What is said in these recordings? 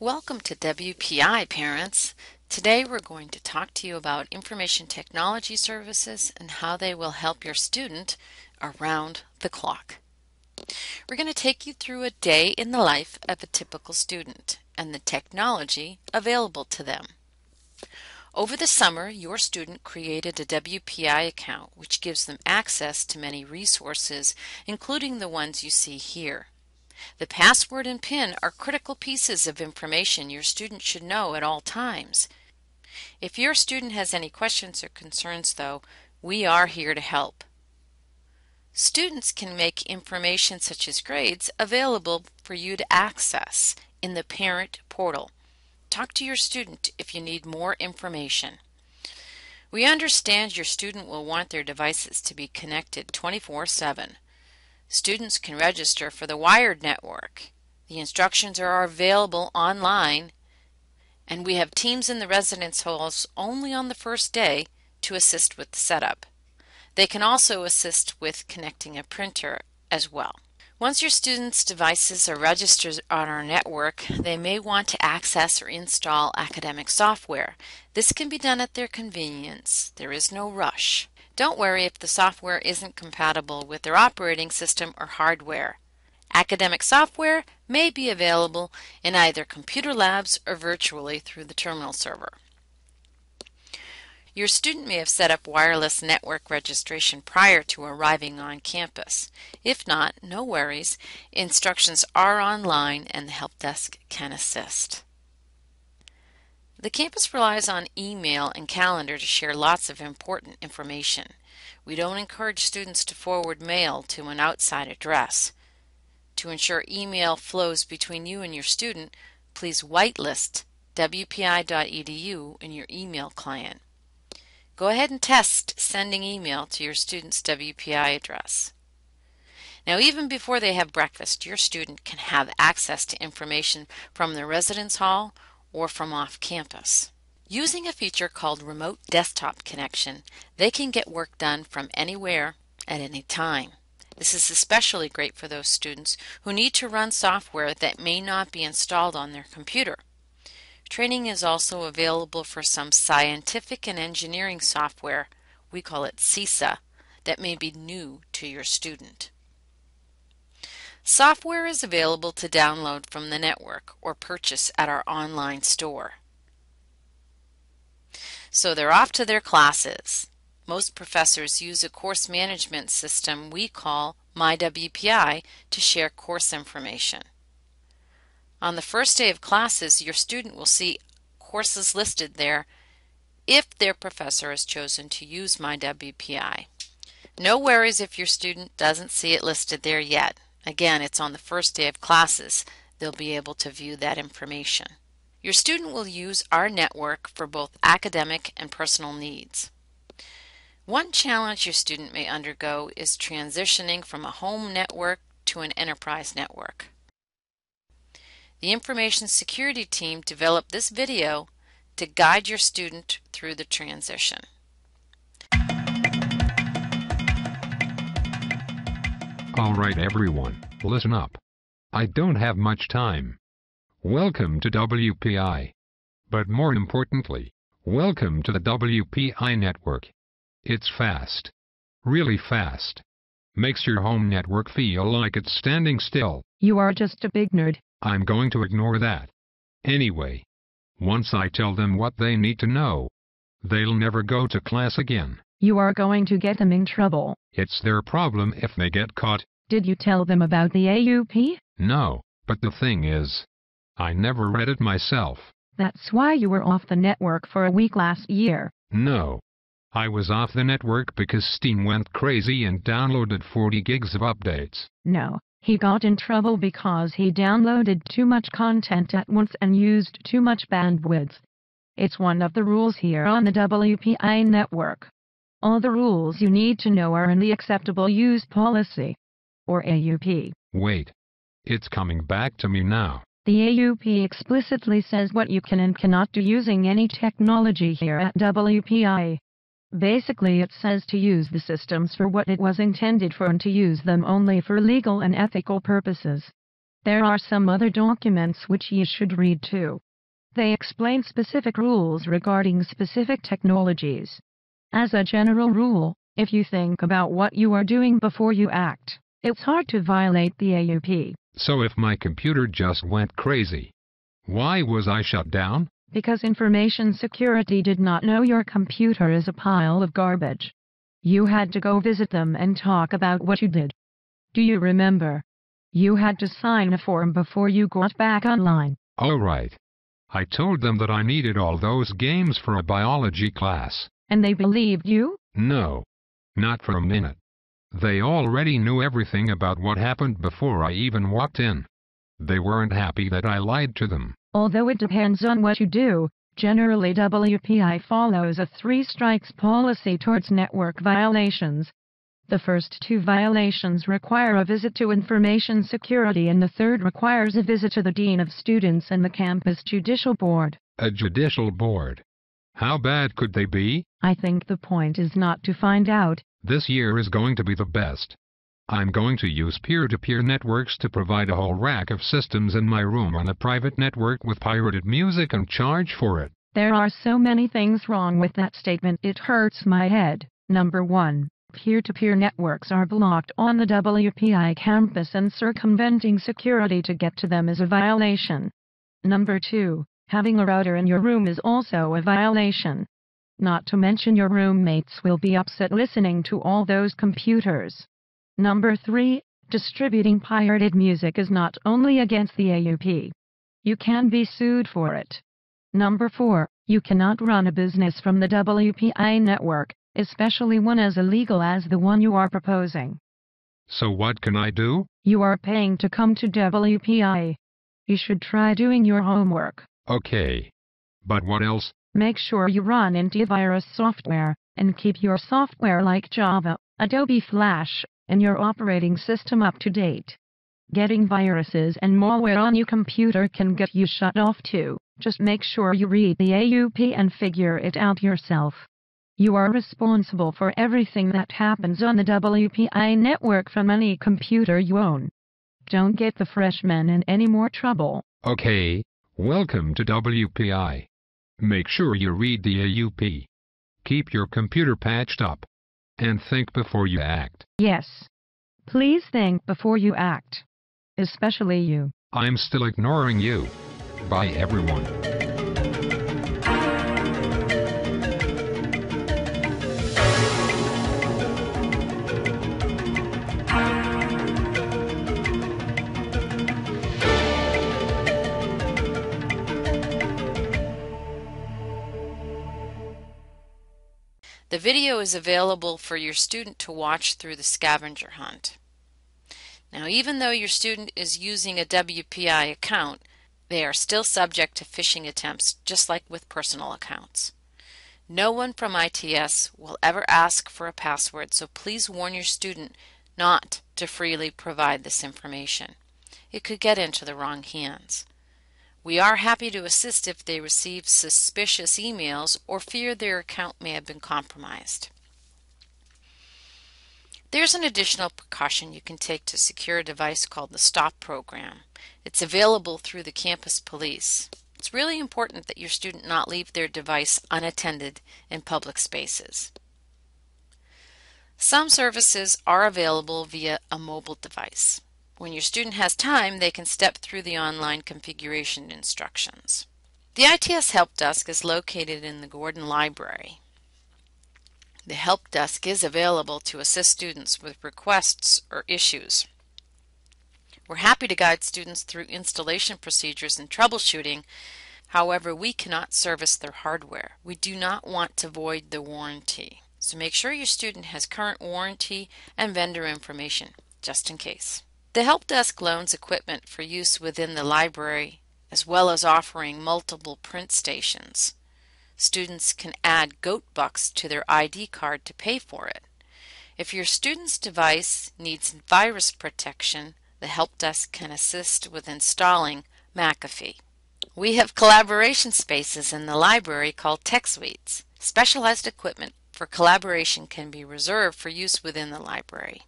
Welcome to WPI, parents. Today we're going to talk to you about information technology services and how they will help your student around the clock. We're going to take you through a day in the life of a typical student and the technology available to them. Over the summer, your student created a WPI account, which gives them access to many resources, including the ones you see here. The password and PIN are critical pieces of information your student should know at all times. If your student has any questions or concerns, though, we are here to help. Students can make information such as grades available for you to access in the parent portal. Talk to your student if you need more information. We understand your student will want their devices to be connected 24/7. Students can register for the wired network. The instructions are available online, and we have teams in the residence halls only on the first day to assist with the setup. They can also assist with connecting a printer as well. Once your students' devices are registered on our network, they may want to access or install academic software. This can be done at their convenience. There is no rush. Don't worry if the software isn't compatible with their operating system or hardware. Academic software may be available in either computer labs or virtually through the terminal server. Your student may have set up wireless network registration prior to arriving on campus. If not, no worries. Instructions are online and the help desk can assist. The campus relies on email and calendar to share lots of important information. We don't encourage students to forward mail to an outside address. To ensure email flows between you and your student, please whitelist wpi.edu in your email client. Go ahead and test sending email to your student's WPI address. Now, even before they have breakfast, your student can have access to information from the residence hall or from off campus. Using a feature called Remote Desktop Connection, they can get work done from anywhere at any time. This is especially great for those students who need to run software that may not be installed on their computer. Training is also available for some scientific and engineering software, we call it CISA, that may be new to your student. Software is available to download from the network or purchase at our online store. So they're off to their classes. Most professors use a course management system we call MyWPI to share course information. On the first day of classes, your student will see courses listed there if their professor has chosen to use MyWPI. No worries if your student doesn't see it listed there yet. Again, it's on the first day of classes they'll be able to view that information. Your student will use our network for both academic and personal needs. One challenge your student may undergo is transitioning from a home network to an enterprise network. The Information Security team developed this video to guide your student through the transition. Alright everyone, listen up. I don't have much time. Welcome to WPI. But more importantly, welcome to the WPI network. It's fast. Really fast. Makes your home network feel like it's standing still. You are just a big nerd. I'm going to ignore that. Anyway, once I tell them what they need to know, they'll never go to class again. You are going to get them in trouble. It's their problem if they get caught. Did you tell them about the AUP? No, but the thing is, I never read it myself. That's why you were off the network for a week last year. No. I was off the network because Steam went crazy and downloaded 40 gigs of updates. No, he got in trouble because he downloaded too much content at once and used too much bandwidth. It's one of the rules here on the WPI network. All the rules you need to know are in the Acceptable Use Policy, or AUP. Wait. It's coming back to me now. The AUP explicitly says what you can and cannot do using any technology here at WPI. Basically, it says to use the systems for what it was intended for and to use them only for legal and ethical purposes. There are some other documents which you should read too. They explain specific rules regarding specific technologies. As a general rule, if you think about what you are doing before you act, it's hard to violate the AUP. So if my computer just went crazy, why was I shut down? Because information security did not know your computer is a pile of garbage. You had to go visit them and talk about what you did. Do you remember? You had to sign a form before you got back online. All right. I told them that I needed all those games for a biology class. And they believed you? No, not for a minute. They already knew everything about what happened before I even walked in. They weren't happy that I lied to them. Although it depends on what you do, generally WPI follows a 3 strikes policy towards network violations. The first 2 violations require a visit to information security and the third requires a visit to the Dean of Students and the campus judicial board. A judicial board? How bad could they be? I think the point is not to find out. This year is going to be the best. I'm going to use peer-to-peer networks to provide a whole rack of systems in my room on a private network with pirated music and charge for it. There are so many things wrong with that statement it hurts my head. Number 1. Peer-to-peer networks are blocked on the WPI campus and circumventing security to get to them is a violation. Number 2. Having a router in your room is also a violation. Not to mention your roommates will be upset listening to all those computers. Number 3. Distributing pirated music is not only against the AUP. You can be sued for it. Number 4. You cannot run a business from the WPI network, especially one as illegal as the one you are proposing. So what can I do? You are paying to come to WPI. You should try doing your homework. Okay. But what else? Make sure you run antivirus software, and keep your software like Java, Adobe Flash, and your operating system up to date. Getting viruses and malware on your computer can get you shut off too. Just make sure you read the AUP and figure it out yourself. You are responsible for everything that happens on the WPI network from any computer you own. Don't get the freshmen in any more trouble. Okay, welcome to WPI. Make sure you read the AUP. Keep your computer patched up. And think before you act. Yes. Please think before you act. Especially you. I'm still ignoring you. Bye everyone. The video is available for your student to watch through the Scavenger Hunt. Now, even though your student is using a WPI account, they are still subject to phishing attempts, just like with personal accounts. No one from ITS will ever ask for a password, so please warn your student not to freely provide this information. It could get into the wrong hands. We are happy to assist if they receive suspicious emails or fear their account may have been compromised. There's an additional precaution you can take to secure a device called the STOP program. It's available through the campus police. It's really important that your student not leave their device unattended in public spaces. Some services are available via a mobile device. When your student has time, they can step through the online configuration instructions. The ITS Help Desk is located in the Gordon Library. The Help Desk is available to assist students with requests or issues. We're happy to guide students through installation procedures and troubleshooting. However, we cannot service their hardware. We do not want to void the warranty. So make sure your student has current warranty and vendor information, just in case. The Help Desk loans equipment for use within the library, as well as offering multiple print stations. Students can add goat bucks to their ID card to pay for it. If your student's device needs virus protection, the Help Desk can assist with installing McAfee. We have collaboration spaces in the library called Tech Suites. Specialized equipment for collaboration can be reserved for use within the library.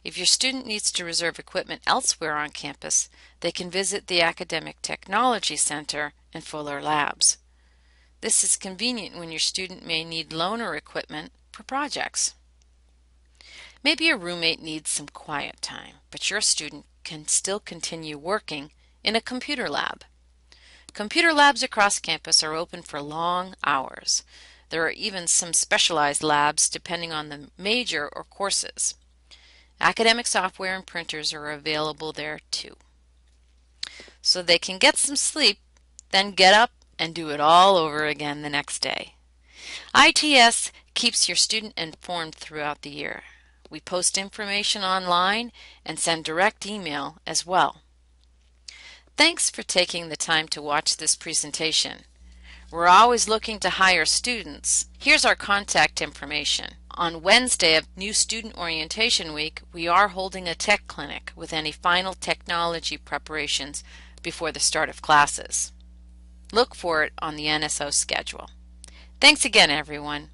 If your student needs to reserve equipment elsewhere on campus, they can visit the Academic Technology Center and Fuller Labs. This is convenient when your student may need loaner equipment for projects. Maybe a roommate needs some quiet time, but your student can still continue working in a computer lab. Computer labs across campus are open for long hours. There are even some specialized labs depending on the major or courses. Academic software and printers are available there too. So they can get some sleep, then get up and do it all over again the next day. ITS keeps your student informed throughout the year. We post information online and send direct email as well. Thanks for taking the time to watch this presentation. We're always looking to hire students. Here's our contact information. On Wednesday of New Student Orientation Week, we are holding a tech clinic with any final technology preparations before the start of classes. Look for it on the NSO schedule. Thanks again, everyone.